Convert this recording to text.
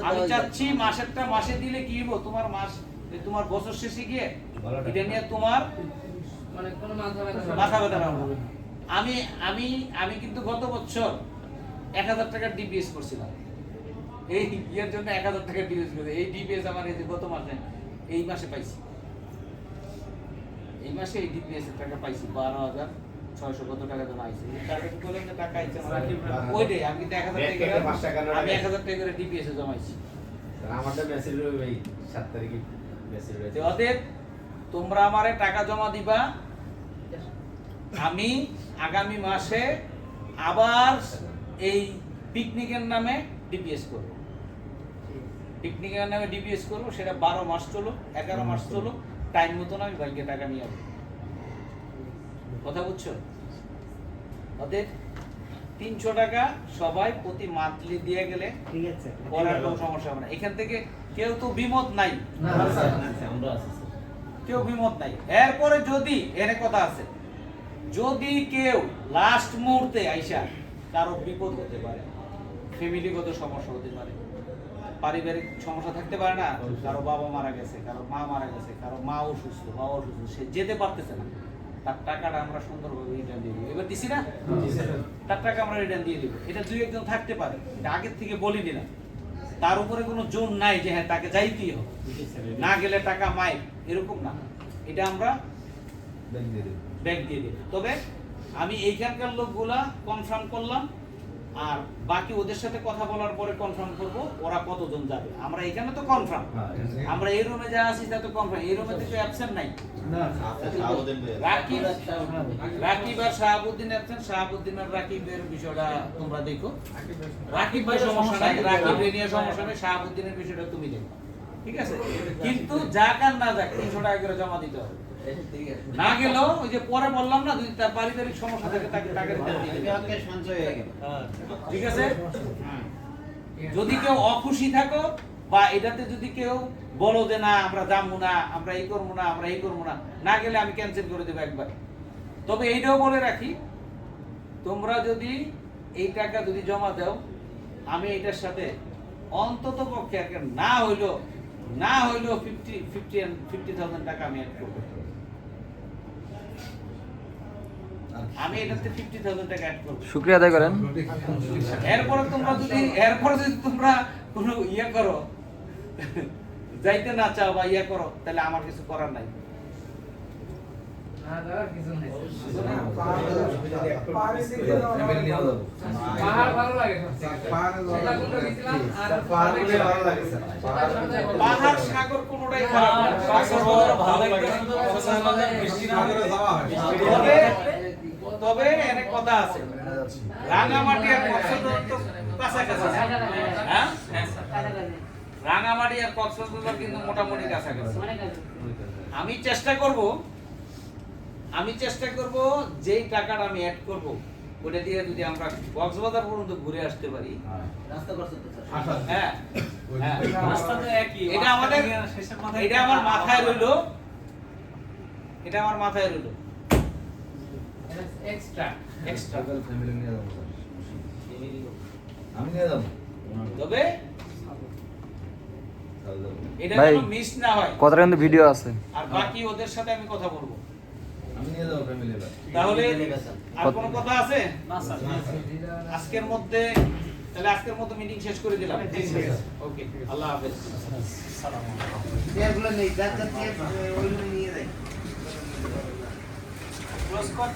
আমি চাচ্ছি মাসেরটা মাসে দিলে কি হবো, তোমার মাস তোমার বছর শেষে গিয়ে এটা নিয়ে তোমার মানে কোনো মাথা ব্যথা না। আমি আমি আমি কিন্তু গত বছর 1000 টাকা ডিপিএস করছিলাম, এই ইয়ের জন্য 1000 টাকা ডিপিএস করছি। এই ডিপিএস আমার এই যে গত মাসে এই মাসে পাইছি, এই মাসে এই ডিপিএস এর টাকা পাইছি 12,600 কত টাকা তো আইছে। টার্গেট করলাম যে টাকা আইছে আমার ওইটাই আমি তো 1000 টাকা আমি 1000 টাকা করে ডিপিএস এ জমাইছি। আমারটা মেসেজ রইবে ভাই 7 তারিখে মেসেজ রইবে। অতএব তোমরা আমারে টাকা জমা দিবা, আমি আগামী মাসে আবার এই পিকনিকের নামে ডিপিএস করব। পিকনিকের নামে ডিপিএস করব, সেটা 12 মাস চলো 11 মাস চলো, টাইম মতন আমি ব্যাংকে টাকা নিয়ে আসবো। কথা বুঝছো? অতএব 300 টাকা সবাই প্রতি মান্থলি দিয়ে গেলে ঠিক আছে, পড়ার কোনো সমস্যা হবে না। এখান থেকে কেউ তো বিমত নাই, আমরা আছি কেউ বিমত নাই। এরপরে যদি এর কথা আছে, যদি কেউ লাস্ট মুহূর্তে আইসা কারো বিপদ হতে পারে, ফ্যামিলিগত সমস্যা হতে পারে, পারিবারিক সমস্যা থাকতে পারে না, কারো বাবা মারা গেছে, কারো মা মারা গেছে, কারো মা অসুস্থ, বাবা অসুস্থ, সে যেতে পারতেছে না, তার টাকাটা আমরা সুন্দরভাবে রিটার্ন দিয়ে দিব। এবার দিছি না, তার টাকা আমরা রিটার্ন দিয়ে দিব। এটা দুই একজন থাকতে পারে, এটা আগের থেকে বলি দিলাম। তার উপরে কোনো জোর নাই যে হ্যাঁ তাকে যাইতেই হবে, না গেলে টাকা মাই, এরকম না। এটা আমরা ব্যাগ দিয়ে দেব। তবে আমি এইখানকার লোকগুলা কনফার্ম করলাম, আর বাকি ওদের সাথে কথা বলার পরে কনফার্ম করব ওরা কতজন যাবে। আমরা এখানে তো কনফার্ম, আমরা এই রুমে যা আছি তা তো কনফার্ম, এই রুমে তো কেউ অ্যাবসেন্ট নাই। রাকিব আর শাহাবুদ্দিন অ্যাবসেন্ট, শাহাবুদ্দিন আর রাকিবের বিষয়টা তোমরা দেখো। রাকিব ভাই সমস্যা নাই, রাকিবের নিয়ে সমস্যা নেই, শাহাবুদ্দিনের বিষয়টা তুমি দেখো, ঠিক আছে? কিন্তু যাক আর না যাক 300 টাকা করে জমা দিতে হবে। না গেলেও ওই যে পরে বললাম না, যদি তার পারিবারিক সমস্যা থাকে তাকে টাকা দিতে হবে, ঠিক আছে? যদি কেউ অখুশি থাকো বা এটাতে যদি কেউ বলো যে না আমরা যাবো না, আমরা এই করবো না, আমরা এই করবো না, না গেলে আমি ক্যান্সেল করে দেবো একবার। তবে এইটাও বলে রাখি, তোমরা যদি এই টাকা যদি জমা দাও, আমি এটার সাথে অন্তত পক্ষে না হইলো 50,000 টাকা আমি অ্যাড করবো। আমি এটাতে 50,000 টাকা অ্যাড করব। শুকরিয়া আদায় করেন। এরপরে যদি তোমরা কোনো ইয়ে করো, যাইতে না চাও বা ইয়ে করো, তাহলে আমার কিছু করার নাই। না দাদা কিছু নাই। পাহাড় ভালো লাগে, পাহাড় সাগর কোনোটাই খারাপ না, সাগর ভালো লাগে। তবে এনে কথা আছে, রাঙামাটি আর কক্সবাজার তো কাছাকাছি, হ্যাঁ রাঙামাটি আর কক্সবাজার কিন্তু মোটামুটি কাছাকাছি। আমি চেষ্টা করব যেই টাকাটা আমি অ্যাড করব ওটা দিয়ে যদি আমরা কক্সবাজার পর্যন্ত ঘুরে আসতে পারি, হ্যাঁ এটা আমার মাথায় রইলো, এক্সট্রা ফ্যামিলি নিয়ে যাব, আমি নিয়ে যাব। তবে এটা ভাই, যেন মিস না হয়। কথাটা কিন্তু ভিডিও আছে। আর বাকি ওদের সাথে আমি কথা বলবো। আমি নিয়ে যাব ফ্যামিলি। তাহলে আর কোনো কথা আছে? আজকের মধ্যে মিটিং শেষ করে দিলাম। ওকে, আল্লাহ হাফেজ। এগুলো নেই, যাচ্ছে ওইগুলো নিয়ে যাই। পুরস্কার